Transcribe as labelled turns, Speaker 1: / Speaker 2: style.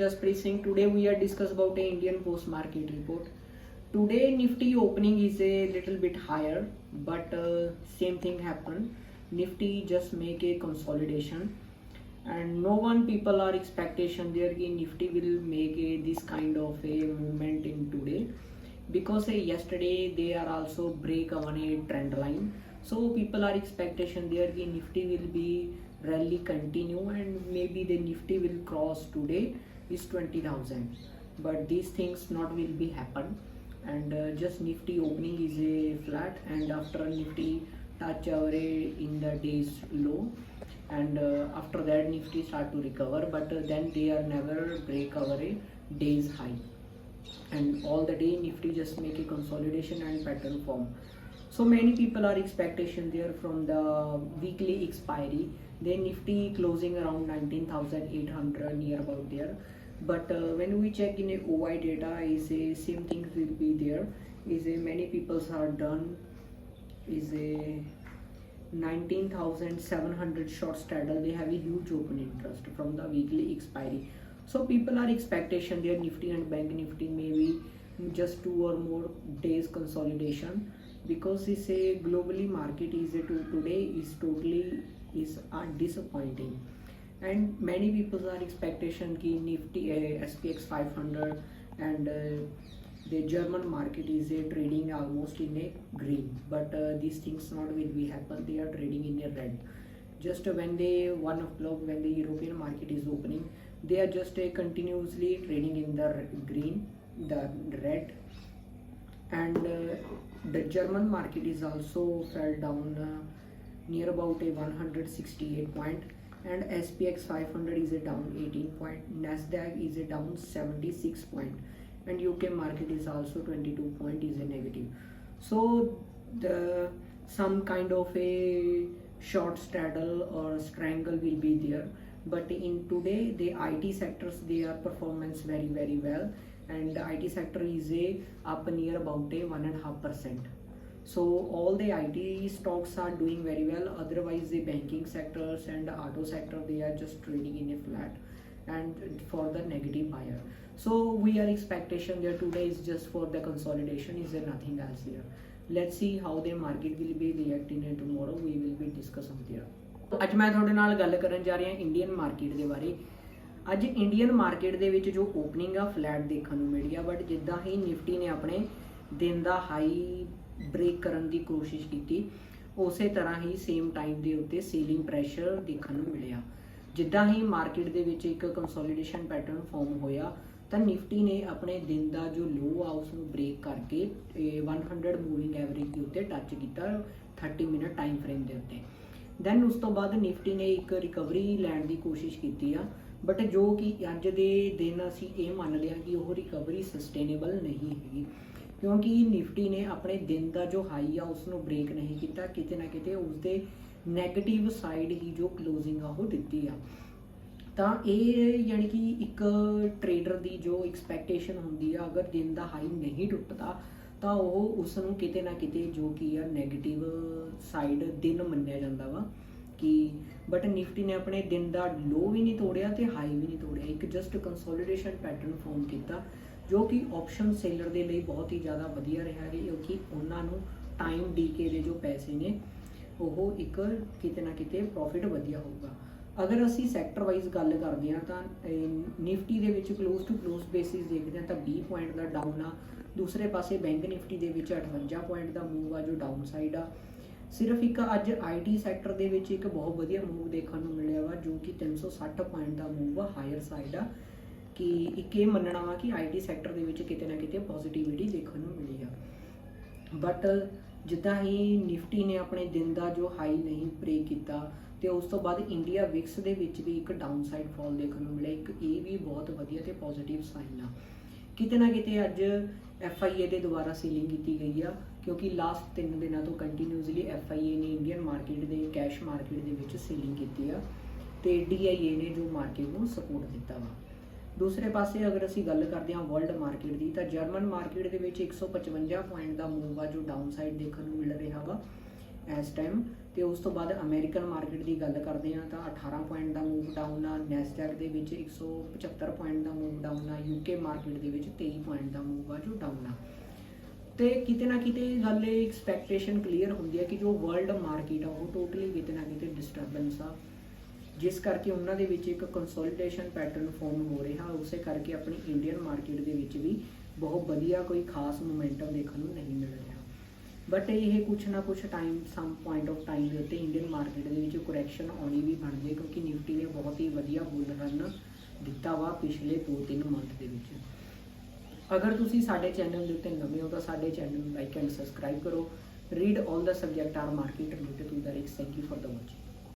Speaker 1: Jaspreet Singh. Today we are discuss about a Indian post market report. Today Nifty opening is a little bit higher, but same thing happened. Nifty just make a consolidation, and no one people are expectation there कि Nifty will make a this kind of a movement in today, because yesterday they are also break on a trend line. So people are expectation there कि Nifty will be rally continue and maybe the Nifty will cross today is 20,000, but these things not will be happen, and just Nifty opening is a flat, and after Nifty touch our in the day's low, and after that Nifty start to recover, but then they are never break our day's high, and all the day Nifty just make a consolidation and pattern form. So many people are expectation there from the weekly expiry. Then Nifty closing around 19,800 near about there. But when we check in a OI data, is a same things will be there. Is a many people's are done. Is a 19,700 short straddle. They have a huge open interest from the weekly expiry. So people are expectation there Nifty and Bank Nifty maybe just 2 or more days consolidation, because this a globally market is a today is totally is disappointing, and many people are expectation ki Nifty SPX 500 and the German market is trading almost in a green, but these things not will be happen, they are trading in a red. Just when they 1 o'clock when the European market is opening, they are just continuously trading in the green, the red, and the German market is also fell down near about a 168 point, and SPX 500 is a down 18 point, Nasdaq is a down 76 point, and UK market is also 22 point is a negative. So the some kind of a short straddle or strangle will be there, but in today the IT sectors they are performance very well, and the IT sector is a up near about a 1.5%. So all the IT stocks are doing very well, otherwise the banking sectors and the auto sector they are just trading in a flat and for the negative buyer. So we are expectation there today is just for the consolidation, is there nothing else here. Let's see how the market will be reacting and tomorrow we will be discussing there. ਅੱਜ ਮੈਂ ਤੁਹਾਡੇ ਨਾਲ ਗੱਲ ਕਰਨ ਜਾ ਰਿਹਾ Indian market ਦੇ ਬਾਰੇ। ਅੱਜ ਇੰਡੀਅਨ ਮਾਰਕੀਟ ਦੇ ਵਿੱਚ ਜੋ ਓਪਨਿੰਗ ਆ ਫਲੈਟ ਦੇਖਣ ਨੂੰ ਮਿਲੀ ਆ, ਬਟ ਜਿੱਦਾਂ ਹੀ ਨਿਫਟੀ ਨੇ ਆਪਣੇ ਦਿਨ ਦਾ ਹਾਈ ਬ੍ਰੇਕ ਕਰਨ ਦੀ ਕੋਸ਼ਿਸ਼ ਕੀਤੀ, ਉਸੇ ਤਰ੍ਹਾਂ ਹੀ ਸੇਮ ਟਾਈਮ ਦੇ ਉੱਤੇ ਸੇਲਿੰਗ ਪ੍ਰੈਸ਼ਰ ਦੇਖਣ ਨੂੰ ਮਿਲਿਆ। ਜਿੱਦਾਂ ਹੀ ਮਾਰਕੀਟ ਦੇ ਵਿੱਚ ਇੱਕ ਕੰਸੋਲੀਡੇਸ਼ਨ ਪੈਟਰਨ ਫਾਰਮ ਹੋਇਆ ਤਾਂ ਨਿਫਟੀ ਨੇ ਆਪਣੇ ਦਿਨ ਦਾ ਜੋ ਲੋ ਆ ਉਸ ਨੂੰ ਬ੍ਰੇਕ ਕਰਕੇ 100 ਮੂਵਿੰਗ ਐਵਰੇਜ ਦੇ ਉੱਤੇ ਟੱਚ ਕੀਤਾ 30 ਮਿੰਟ ਟਾਈਮ ਫਰੇਮ ਦੇ ਉੱਤੇ। ਦੈਨ ਉਸ ਤੋਂ ਬਾਅਦ ਨਿਫਟੀ ਨੇ ਇੱਕ ਰਿਕਵਰੀ ਲੈਣ ਦੀ ਕੋਸ਼ਿਸ਼ ਕੀਤੀ ਆ, ਬਟ ਜੋ ਕਿ ਅੱਜ ਦੇ ਦਿਨ ਅਸੀਂ ਇਹ ਮੰਨ ਲਿਆ ਕਿ ਉਹ ਰਿਕਵਰੀ ਸਸਟੇਨੇਬਲ ਨਹੀਂ ਹੈਗੀ, ਕਿਉਂਕਿ ਨਿਫਟੀ ਨੇ ਆਪਣੇ ਦਿਨ ਦਾ ਜੋ ਹਾਈ ਆ ਉਸ ਨੂੰ ਬ੍ਰੇਕ ਨਹੀਂ ਕੀਤਾ, ਕਿਤੇ ਨਾ ਕਿਤੇ ਉਸਦੇ ਨੈਗੇਟਿਵ ਸਾਈਡ ਹੀ ਜੋ ਕਲੋਜ਼ਿੰਗ ਆ ਉਹ ਦਿੱਤੀ ਆ। ਤਾਂ ਇਹ ਯਾਨੀ ਕਿ ਇੱਕ ਟਰੇਡਰ ਦੀ ਜੋ ਐਕਸਪੈਕਟੇਸ਼ਨ ਹੁੰਦੀ ਆ, ਅਗਰ ਦਿਨ ਦਾ ਹਾਈ ਨਹੀਂ ਟੁੱਟਦਾ ਤਾਂ ਉਹ ਉਸ ਨੂੰ ਕਿਤੇ ਨਾ ਕਿਤੇ ਜੋ ਕੀ ਆ ਨੈਗੇਟਿਵ ਸਾਈਡ ਦਿਨ ਮੰਨਿਆ ਜਾਂਦਾ ਵਾ ਕਿ, ਬਟ ਨਿਫਟੀ ਨੇ ਆਪਣੇ ਦਿਨ ਦਾ ਲੋ ਵੀ ਨਹੀਂ ਤੋੜਿਆ ਤੇ ਹਾਈ ਵੀ ਨਹੀਂ ਤੋੜਿਆ, ਇੱਕ ਜਸਟ ਕੰਸੋਲੀਡੇਸ਼ਨ ਪੈਟਰਨ ਫਾਰਮ ਕੀਤਾ, ਜੋ ਕਿ ਆਪਸ਼ਨ ਸੇਲਰ ਦੇ ਲਈ ਬਹੁਤ ਹੀ ਜ਼ਿਆਦਾ ਵਧੀਆ ਰਿਹਾ ਹੈ, ਕਿਉਂਕਿ ਉਹਨਾਂ ਨੂੰ ਟਾਈਮ ਡੀਕੇ ਦੇ ਜੋ ਪੈਸੇ ਨੇ ਉਹ ਇੱਕ ਕਿਤੇ ਨਾ ਕਿਤੇ ਪ੍ਰੋਫਿਟ ਵਧੀਆ ਹੋਊਗਾ। ਅਗਰ ਅਸੀਂ ਸੈਕਟਰ ਵਾਈਜ਼ ਗੱਲ ਕਰਦੇ ਹਾਂ ਤਾਂ ਨਿਫਟੀ ਦੇ ਵਿੱਚ ਕਲੋਜ਼ ਟੂ ਕਲੋਜ਼ ਬੇਸਿਸ ਦੇਖਦੇ ਹਾਂ ਤਾਂ 20 ਪੁਆਇੰਟ ਦਾ ਡਾਊਨ ਆ, ਦੂਸਰੇ ਪਾਸੇ ਬੈਂਕ ਨਿਫਟੀ ਦੇ ਵਿੱਚ 58 ਪੁਆਇੰਟ ਦਾ ਮੂਵ ਆ ਜੋ ਡਾਊਨ ਸਾਈਡ ਆ। ਸਿਰਫ ਇੱਕ ਅੱਜ IT ਸੈਕਟਰ ਦੇ ਵਿੱਚ ਇੱਕ ਬਹੁਤ ਵਧੀਆ ਮੂਵ ਦੇਖਣ ਨੂੰ ਮਿਲਿਆ ਵਾ, ਜੋ ਕਿ 360 ਪੁਆਇੰਟ ਦਾ ਮੂਵ ਆ ਹਾਇਰ ਸਾਈਡ ਆ, ਕਿ ਇੱਕ ਇਹ ਮੰਨਣਾ ਵਾ ਕਿ IT ਸੈਕਟਰ ਦੇ ਵਿੱਚ ਕਿਤੇ ਨਾ ਕਿਤੇ ਪੋਜ਼ਿਟਿਵਿਟੀ ਦੇਖਣ ਨੂੰ ਮਿਲੀ ਆ। ਬਟ ਜਿੱਦਾਂ ਹੀ ਨਿਫਟੀ ਨੇ ਆਪਣੇ ਦਿਨ ਦਾ ਜੋ ਹਾਈ ਨਹੀਂ ਬ੍ਰੇਕ ਕੀਤਾ ਤੇ ਉਸ ਤੋਂ ਬਾਅਦ ਇੰਡੀਆ ਵਿਕਸ ਦੇ ਵਿੱਚ ਵੀ ਇੱਕ ਡਾਊਨ ਸਾਈਡ ਫਾਲ ਦੇਖਣ ਨੂੰ ਮਿਲਿਆ, ਇੱਕ ਇਹ ਵੀ ਬਹੁਤ ਵਧੀਆ ਤੇ ਪੋਜ਼ਿਟਿਵ ਸਾਈਨ ਆ। ਕਿਤੇ ਨਾ ਕਿਤੇ ਅੱਜ FIA ਦੇ ਦੁਆਰਾ ਸੀਲਿੰਗ ਕੀਤੀ ਗਈ ਆ, ਕਿਉਂਕਿ ਲਾਸਟ 3 ਦਿਨਾਂ ਤੋਂ ਕੰਟੀਨਿਊਸਲੀ FIA ਨੇ ਇੰਡੀਅਨ ਮਾਰਕੀਟ ਦੇ ਕੈਸ਼ ਮਾਰਕੀਟ ਦੇ ਵਿੱਚ ਸੀਲਿੰਗ ਕੀਤੀ ਆ, ਤੇ DIA ਨੇ ਜੋ ਮਾਰਕੀਟ ਨੂੰ ਸਪੋਰਟ ਦਿੱਤਾ ਵਾ। ਦੂਸਰੇ ਪਾਸੇ ਅਗਰ ਅਸੀਂ ਗੱਲ ਕਰਦੇ ਹਾਂ ਵਰਲਡ ਮਾਰਕੀਟ ਦੀ ਤਾਂ ਜਰਮਨ ਮਾਰਕੀਟ ਦੇ ਵਿੱਚ 155 ਪੁਆਇੰਟ ਦਾ ਮੂਵ ਆ ਜੋ ਡਾਊਨ ਸਾਈਡ ਦੇਖਣ ਨੂੰ ਮਿਲ ਰਿਹਾ ਵਾ ਇਸ ਟਾਈਮ, ਤੇ ਉਸ ਤੋਂ ਬਾਅਦ ਅਮਰੀਕਨ ਮਾਰਕੀਟ ਦੀ ਗੱਲ ਕਰਦੇ ਹਾਂ ਤਾਂ 18 ਪੁਆਇੰਟ ਦਾ ਮੂਵ ਡਾਊਨ ਆ, ਨੈਸਡੈਕ ਦੇ ਵਿੱਚ 175 ਪੁਆਇੰਟ ਦਾ ਮੂਵ ਡਾਊਨ ਆ, ਯੂਕੇ ਮਾਰਕੀਟ ਦੇ ਵਿੱਚ 23 ਪੁਆਇੰਟ ਦਾ ਮੂਵ ਆ ਜੋ ਡਾਊਨ ਆ। ਤੇ ਕਿਤੇ ਨਾ ਕਿਤੇ ਗੱਲ ਇਹ ਐਕਸਪੈਕਟੇਸ਼ਨ ਕਲੀਅਰ ਹੁੰਦੀ ਹੈ ਕਿ ਜੋ ਵਰਲਡ ਮਾਰਕੀਟ ਆ ਉਹ ਟੋਟਲੀ ਕਿਤੇ ਨਾ ਕਿਤੇ ਡਿਸਟਰਬੈਂਸ ਆ, ਜਿਸ ਕਰਕੇ ਉਹਨਾਂ ਦੇ ਵਿੱਚ ਇੱਕ ਕੰਸੋਲੀਡੇਸ਼ਨ ਪੈਟਰਨ ਫਾਰਮ ਹੋ ਰਿਹਾ। ਉਸੇ ਕਰਕੇ ਆਪਣੀ ਇੰਡੀਅਨ ਮਾਰਕੀਟ ਦੇ ਵਿੱਚ ਵੀ ਬਹੁਤ ਵਧੀਆ ਕੋਈ ਖਾਸ ਮੋਮੈਂਟਮ ਦੇਖਣ ਨੂੰ ਨਹੀਂ ਮਿਲ ਰਿਹਾ। ਬਟ ਇਹ ਕੁਛ ਨਾ ਕੁਛ time some point of time ਦੇ ਉੱਤੇ ਇੰਡੀਅਨ ਮਾਰਕੀਟ ਦੇ ਵਿੱਚ ਕਰੈਕਸ਼ਨ ਆਉਣੀ ਵੀ ਬਣਦੀ ਹੈ, ਕਿਉਂਕਿ ਨਿਫਟੀ ਨੇ ਬਹੁਤ ਹੀ ਵਧੀਆ ਬੁੱਲ ਰਨ ਦਿੱਤਾ ਵਾ ਪਿਛਲੇ 2-3 ਮੰਥ ਦੇ ਵਿੱਚ। ਅਗਰ ਤੁਸੀਂ ਸਾਡੇ ਚੈਨਲ ਦੇ ਉੱਤੇ ਨਵੇਂ ਹੋ ਤਾਂ ਸਾਡੇ ਚੈਨਲ ਨੂੰ ਲਾਈਕ ਐਂਡ ਸਬਸਕ੍ਰਾਈਬ ਕਰੋ। Read all the subject are market related to the risk. Thank you for the watching.